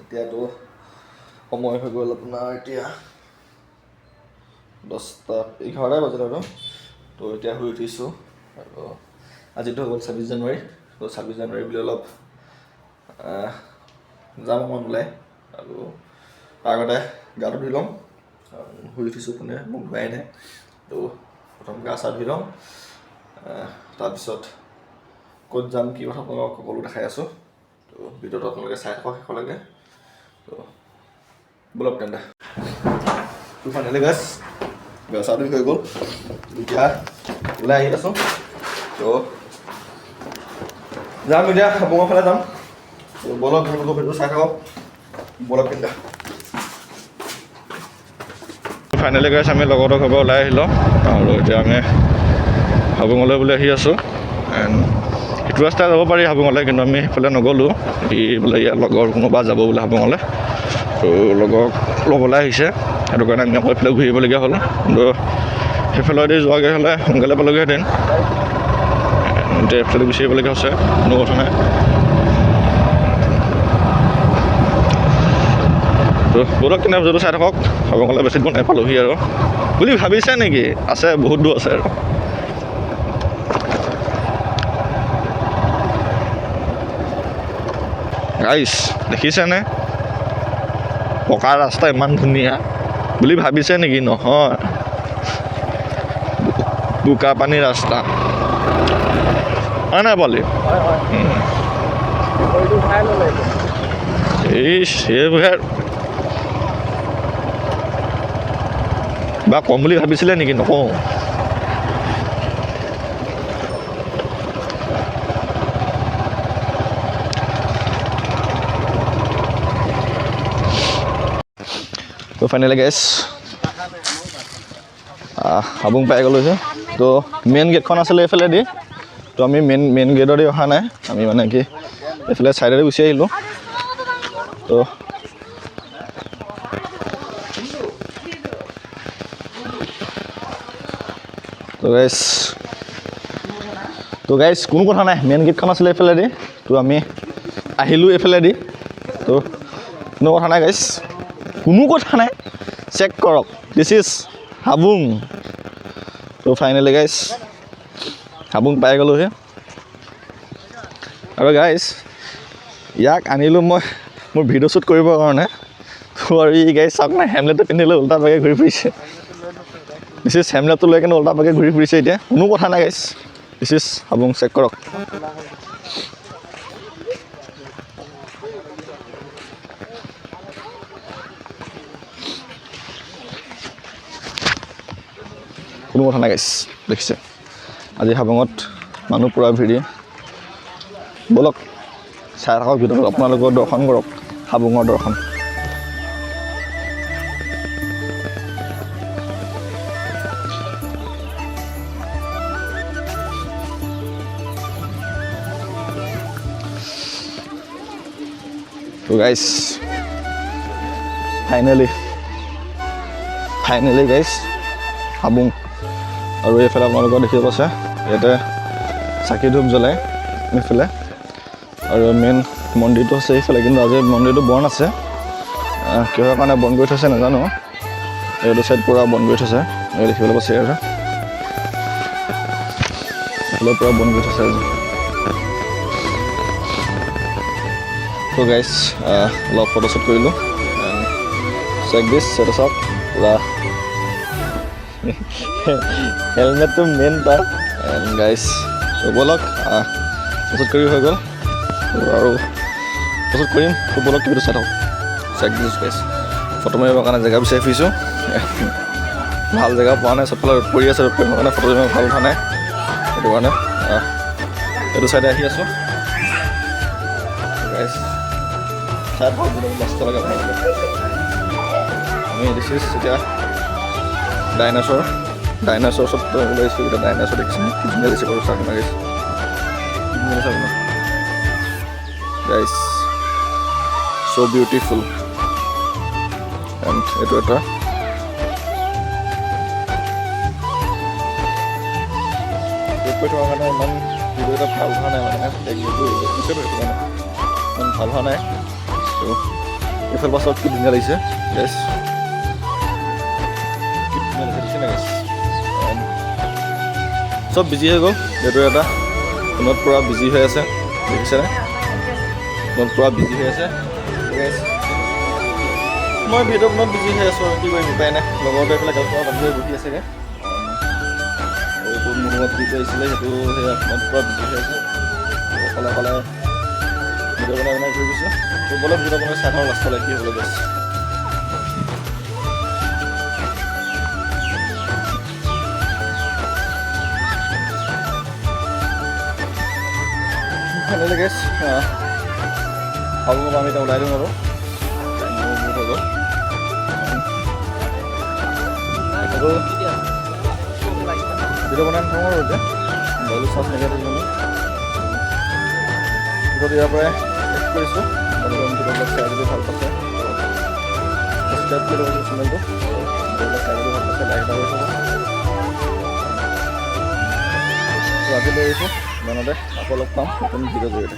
এতিয়াতো সময় হৈ গ'ল আপোনাৰ এতিয়া 10টা 11টাই বাজিল আৰু তো এতিয়া শুই উঠিছোঁ আৰু আজিতো হৈ গ'ল 26 জানুৱাৰী তো 26 জানুৱাৰী বুলি অলপ যাম মন ওলাই আৰু আগতে গাটো ধুই ল'ম শুই উঠিছোঁ কোনে মোক ধুৱাই নাই তো প্ৰথম গা চা ধুই ল'ম তাৰপিছত ক'ত যাম কি কথা আপোনালোকক সকলো দেখাই আছোঁ তো ভিডিঅ'টো আপোনালোকে চাই থাকক শেষলৈকে তো বলক তেন্তে তো ফাইনেলি গাইছ গা চা ধুই হৈ গ'ল এতিয়া ওলাই আহি আছোঁ তো যাম এতিয়া হাবুঙৰ ফালে যাম তো বলক আপোনালোকৰ ভিডিঅ' চাই থাকক বলক তেন্তে ফাইনেলি গাইছ আমি লগৰ ঘৰৰ পৰা ওলাই আহিলোঁ আৰু এতিয়া আমি হাবুঙলৈ বুলি আহি আছোঁ এণ্ড সেইটো ৰাস্তাই যাব পাৰি হাবুঙলৈ কিন্তু আমি সেইফালে নগ'লোঁ বোলে ইয়াৰ লগৰ কোনোবা যাব বোলে হাবুঙলৈ তো লগক ল'বলৈ আহিছে সেইটো কাৰণে আমি আকৌ এইফালে ঘূৰি আহিবলগীয়া হ'ল কিন্তু সেইফালেদি যোৱাগৈ হ'লে সোনকালে পালোগৈহেঁতেন এতিয়া এইফালে গুচি আহিবলগীয়া হৈছে কোনো কথা নাই তো বলক কিনে ভিডিঅ'টো চাই থাকক হাবুঙলৈ বেছি দূৰ নাপালোহি আৰু বুলি ভাবিছে নেকি আছে বহুত দূৰ আছে আৰু গাইছ দেখিছেনে পকা ৰাস্তা ইমান ধুনীয়া বুলি ভাবিছে নেকি নহয় বোকা পানী ৰাস্তা হয় নাই পালি এই সেইবোৰে বা কম বুলি ভাবিছিলে নেকি নকওঁ তো ফাইনেলি গাইছ হাবুং পাই গ'লোহি তো মেইন গেটখন আছিলে এইফালেদি তো আমি মেইন গেটেদি অহা নাই আমি মানে কি এইফালে ছাইডেদি গুচি আহিলোঁ তো গাইছ কোনো কথা নাই মেইন গেটখন আছিলে এইফালেদি তো আমি আহিলোঁ এইফালেদি তো কোনো কথা নাই গাইছ কোনো কথা নাই চেক কৰক দিছ ইজ হাবুং তো ফাইনেলি গাইছ হাবুং পাই গ'লোহি আৰু গাইছ ইয়াক আনিলোঁ মই মোৰ ভিডিঅ' শ্বুট কৰিবৰ কাৰণে তো আৰু ই গাইছ চাওক নাই হেমলেটটো পিন্ধিলৈ উল্টা পাকে ঘূৰি ফুৰিছে দিছ ইজ হেমলেটটো লৈ কেনে উল্টা পাকে ঘূৰি ফুৰিছে এতিয়া কোনো কথা নাই গাইছ দিছ ইজ হাবুং চেক কৰক কোনো কথা নাই গাইছ দেখিছে আজি হাবুঙত মানুহ পূৰা ভিৰি বলক চাই থাকক ভিডিঅ'টো আপোনালোকৰ দৰ্শন কৰক হাবুঙৰ দৰ্শন তো গাইছ ফাইনেলি গাইছ হাবুং আৰু এইফালে আপোনালোকৰ দেখিব পাইছে ইয়াতে চাকি ধূপ জ্বলাই এইফালে আৰু মেইন মন্দিৰটো আছে এইফালে কিন্তু আজি মন্দিৰটো বন্ধ আছে কিহৰ কাৰণে বন্ধ কৰি থৈছে নাজানো এইটো চাইড পূৰা বন্ধ কৰি থৈছে এই দেখিবলৈ পাইছে আৰু এইফালে পূৰা বন্ধ কৰি থৈছে আজি তো গাইছ অলপ ফটোশ্বুট কৰিলোঁ চেক দিছ সেইটো চাওক পূৰা হেলমেটটো মেইন তাৰ গাইছ বলক ফটোশ্বুট কৰি হৈ গ'ল আৰু ফটোশ্বুট কৰিম তো বলক টিভিটো চাই থাকক চেক দিছ গাইছ ফটো মাৰিবৰ কাৰণে জেগা বিচাৰি ফুৰিছোঁ ভাল জেগা পোৱা নাই চবফালে ৰ'দ পৰি আছে ৰ'দ পৰিবৰ কাৰণে ফটো মাৰিব ভাল উঠা নাই সেইটো কাৰণে এইটো চাইডে আহি আছোঁ গাইছ চাই থাকক লাষ্ট লাগে আপোনালোকে আমি দিছ ইজ এতিয়া ডাইনাছৰ চব ওলাইছোঁ এতিয়া ডাইনাছৰ দেখিছোঁ কি ধুনীয়া দিছে বাৰু চাওক না গাইছ চ' বিউটিফুল এণ্ড এইটো এটা কৈ থকাৰ কাৰণে ইমান ভিডিঅ' এটা ভাল হোৱা নাই মানে ইমান ভাল হোৱা নাই তো এইফাল পাছত কি ধুনীয়া লাগিছে গেছ, কি ধুনীয়া লাগিছে দিছে না গেছ। চব বিজি হৈ গ'ল, এইটো এটা ফোনত পূৰা বিজি হৈ আছে, দেখিছেনে? ফোনত পূৰা বিজি হৈ আছে। মই ভিডিঅ' ফোনত বিজি হৈ আছোঁ আৰু কি কৰিম উপায় নাই। লগৰতে এইফালে গালখনত বান্ধি বহি আছেগৈ। এইটো মোৰ ৰুমত ভিডিঅ' আহিছিলে, সেইটো সেই ফোনত পূৰা বিজি হৈ আছে। অকলে অকলে ভিডিঅ' বনাই ঘূৰি গৈছোঁ। ফুটবলৰ ভিডিঅ' বনাই চাই থাকোঁ লাষ্টলৈ কি হ'বলৈ গৈছে। ফাইনেলি গেছ ভাবোঁ আমি এতিয়া ওলাই দিওঁ আৰু বহুত হৈ গ'ল। ভিডিঅ' বনাই নাথাকোঁ আৰু এতিয়া মোবাইলো চাৰ্জ নাইকিয়া থাকিব নহয়। ভিডিঅ'টো ইয়াৰ পৰাই শেষ কৰিছোঁ। ভিডিঅ'বিলাক চাই যদি ভাল পাইছে ছাবস্ক্ৰাইব কৰি ল'ব চেনেলটো। ভিডিঅ'বিলাক চাই যদি ভাল পাইছে লাইক এটা কৰি থ'ব। আজিলৈ এৰিছোঁ, মনতে আকৌ লগ পাম নতুন ভিডিঅ'ৰ জৰিয়তে।